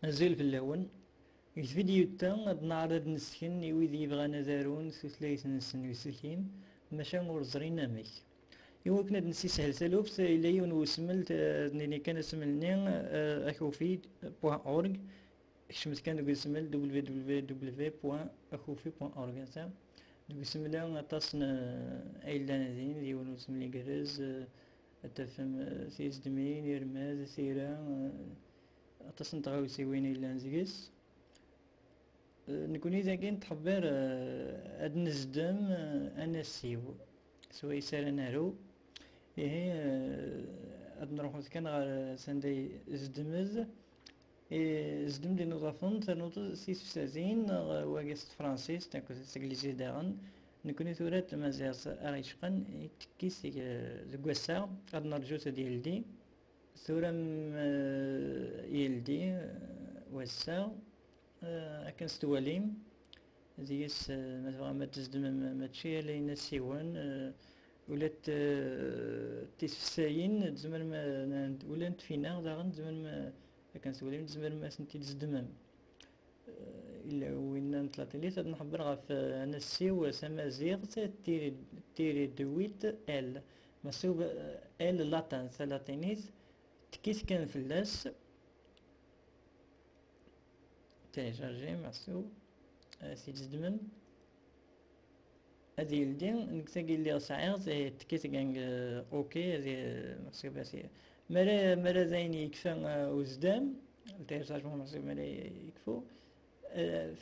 أزيل في اللون الفيديو تا غاد نعرض نسكن ويدي يبغانا دارون ثلاث نسن يسكين ماشا ور زرين امك يوا كنا نسي سهل سالوفت إلا يون وسملت نيني كان سملني اكوفي بوان اورغ كشمت كان دوك سمل www.akoufi.org هسا دوك سملا غاطاسن ايلان ذين ديون وسملي كراز تفهم سيز دمين يرماز سيرا أتصن تغاوسي وين إلا نزقس نكوني إذا كنت تحبر أد نزدم أنا سيو سواء سار نارو إيه أد نروحو كان غار ساندي زدمز زدم دي نظافن تنوض سيس فسازين واقس فرانسيس تاكو سانجليزي داغن نكوني ثورات مازال أريشقن تكيس زكواسا أد نرجو ديال دي ثورة يلدي وسا أكن ستواليم ديس مثلا ما تزدم ماتشي لين السيوان ولات تيسفساين تزمر ما ولات فينا داغن تزمر ما أكن ستواليم تزمر ما سنتي تزدمم إلا وين نطلع لي تنحبر غف أنا السيو سمازيغ تيري دويت ال مسوب ال لاتان ثلاثينيز تكيس كان فلاس تيجارجي معسو سيجدمن هذه يلدين نكتاقي اللي صعيغ تكيس كان اوكي هذه معسو باسي مرا زين يكفى وزدام التيجارجمون معسو مرا يكفو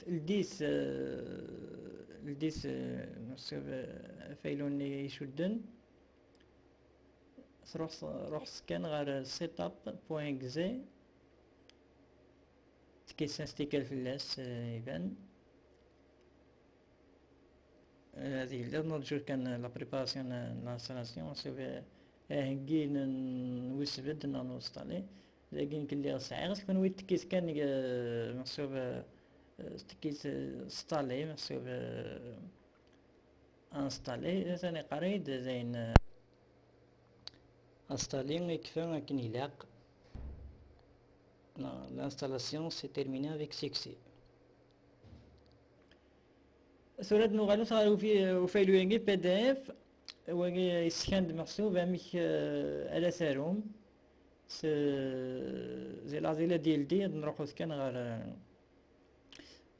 الديس معسو فايلون يشدن روح سكان غير setup.exe تكيسان ستيكال فلاس يبان هذه اللي نرجو كان لا بريباراسيون لانستالاسيون سوف هنكي نوسبد نوصلي لكن كلي صعيغ تكون ويت تكيس كان محسوب تكيس ستالي محسوب انستالي ثاني قريد زين installer يكفى كن يلاق. L'installation s'est terminée avec succès. ثورات نغالو صاروا في وفايلو ينجي بي دي اف ويجي يسكند محسوب امك على ساروم زي العزيلة ديال دي نروحو سكان غير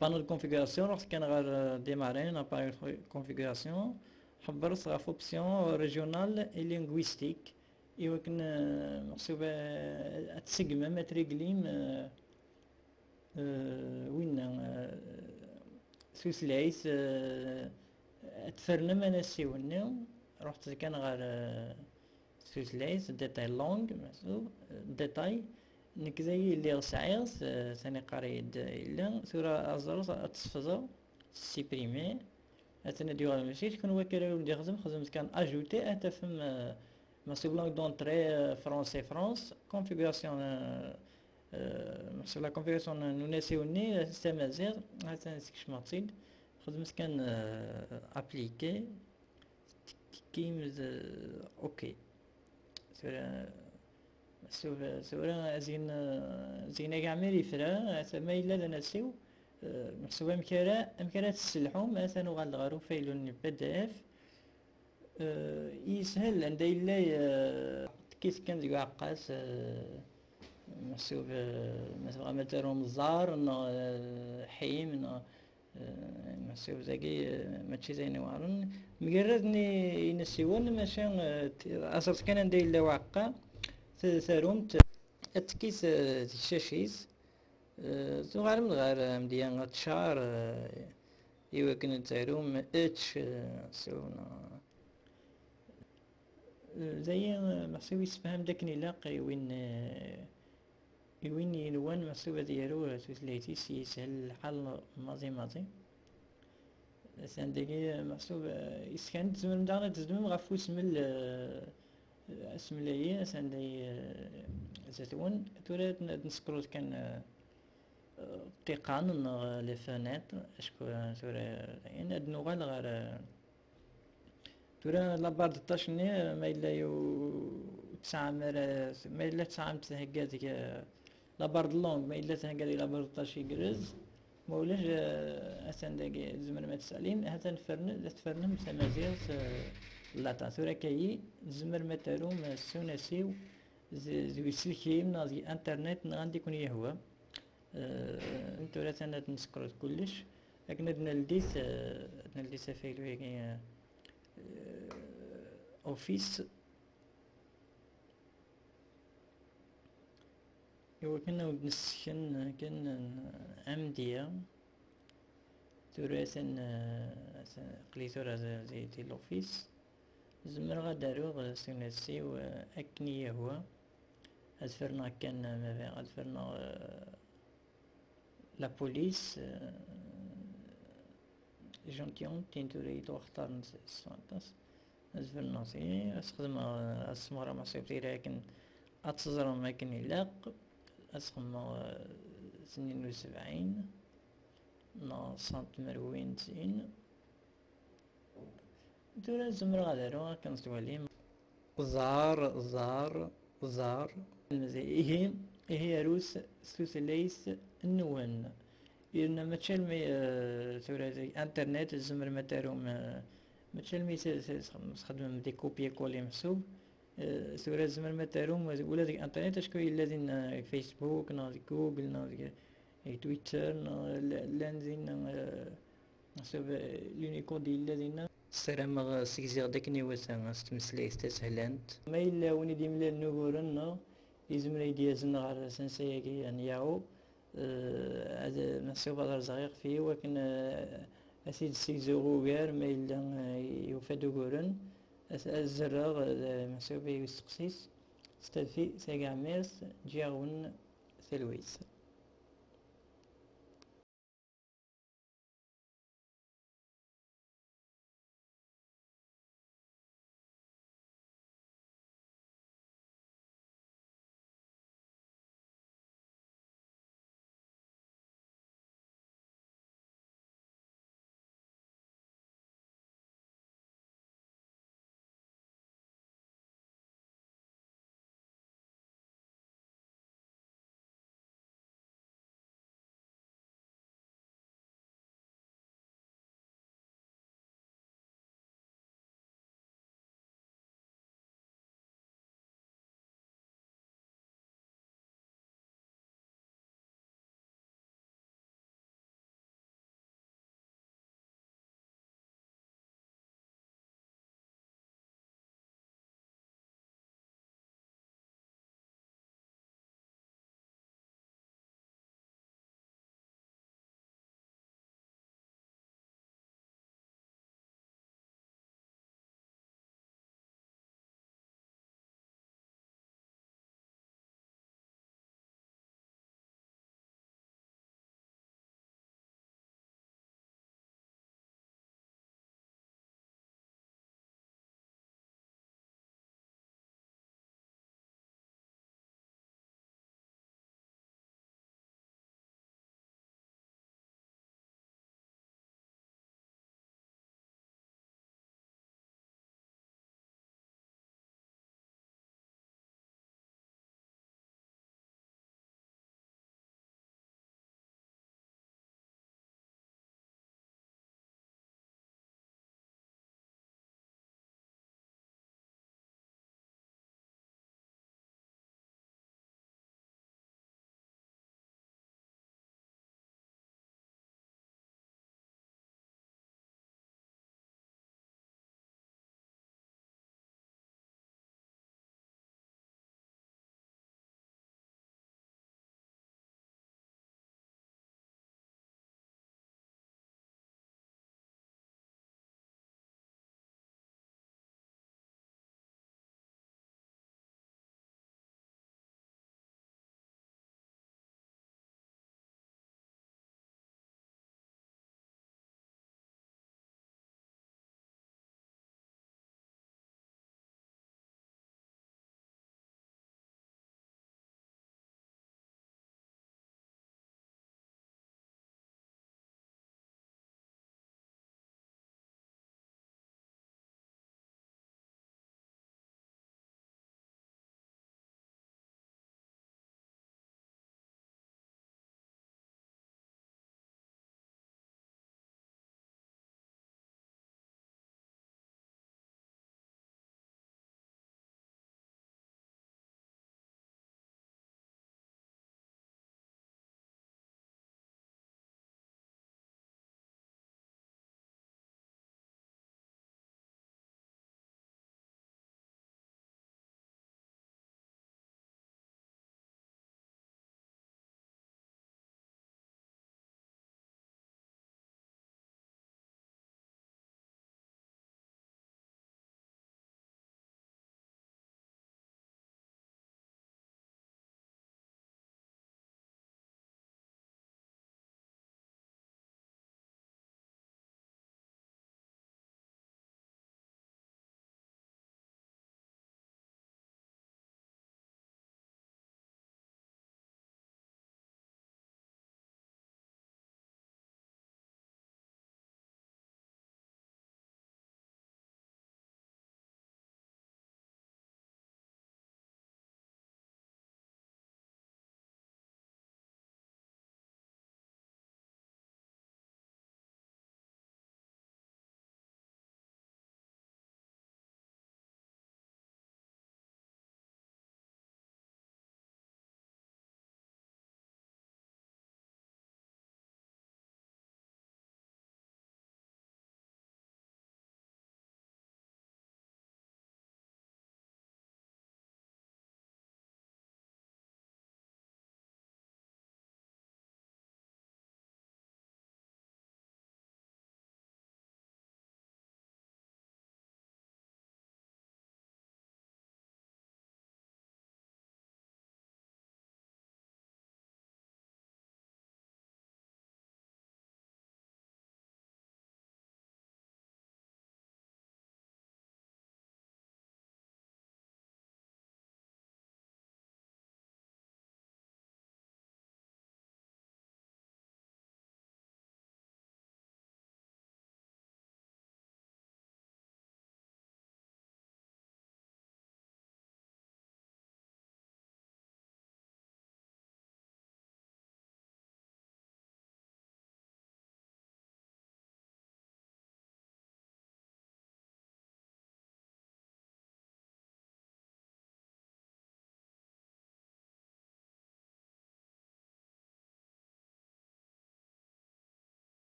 بانل كونفيغوراسيون نروح سكان غير ديمارين اباري كونفيغوراسيون حبرت غاف اوبسيون ريجيونال اي لينغويستيك إيوا كن محسوبة تسقمم تريقليم وين سوسلايس تفرنم أنا سيوني رحت كان غير سوسلايس ديتاي لونغ محسوب ديتاي نكزاي اللي غسعيغس ثاني قريد إلا ثورة أزروس أتصفزو سيبريمي أتنا ديوغال ماشي شكون وكراو ندي خزم كان أجوتي أتفهم محسوب langue d'entrée français France configuration محسوب la configuration نونسيوني système azir هذا نسكش ماتيد خدمت كان appliqué كيمز اوكي سورة زين كاع ميري فرا ما إلا لنا سيو محسوبة مكرا تسلحو مثلا غالغارو فايلون بي دي اف يسهل عند إلا كيس كان ديك عقاس محسوب مثلا مثلا مزار حيم محسوب زاكي ماشي زين وارن مجردني ينسيون ماشي أصلا كان عند إلا وعقا ثارومت التكيس تشاشيز غير من غير مديان تشار إيوا كنت تاروم اتش سونا زي محسوب يسفهم داك نلاقي وين ينوان محسوب ديالو سوسلايتي يسهل الحال ماضي سانديكي محسوب يسكن تزمن دانا تزدم غفو اسم لاي ساندي زاتون تورات نسكروت كان تيقان لي فانات اشكو تورا هاد نوغال غير تورا لابارد الطاشني ما إلا يو تسعة مرة ما إلا تسعة متهكا ديك لابارد لونغ ما إلا تنقال لابارد طاشي قرز ما ولاش أسان داكي زمر ما تسألين هذا تفرنم سمازيغ لاتا ثورا كاي زمر ما تاروم السوناسيو زوي سلكيم نازي انترنت غادي يكون يهوى انتو لا تنسكرت كلش لكن نلديس فايلو هيك اوفيس يو كنا بنسكن كان عمدية ثورا قلي ثورا زي الاوفيس زمر غادارو سوناسي أكني يهوى أزفرنا كان أزفرنا لا بوليس جونتيون تنتوري تو اختار نسانتاس أزفرنا سي أسخدم أسمارة مصيبتي لكن أتزرم ما كان يلاق أسخم 72 نا سنت مروين 90 دورا زمر غادارو كنستوالي زار إيه روس سوسليس النوان إن ما تشلمي ثورة زي انترنت الزمر ما تاروم ما تشلمي تخدم دي كوبي كولي محسوب ثورة الزمر ما تاروم ولا ديك انترنت اشكون الذين فيسبوك ناضي جوجل ناضي تويتر لانزين محسوب اليونيكود الذين السلام سيزيغ داكني واسا ستمسلي ستسهلانت ما إلا وني ديملا نوغورنا يزمر يديازن غار سنسياكي يعني ياو هذا محسوب على صغير فيه ولكن أسيد سيزوغو غير ما إلا يوفادو غورن الزراغ محسوب يستقسيس ستالفي ساقع ميرس جاغون ثلويس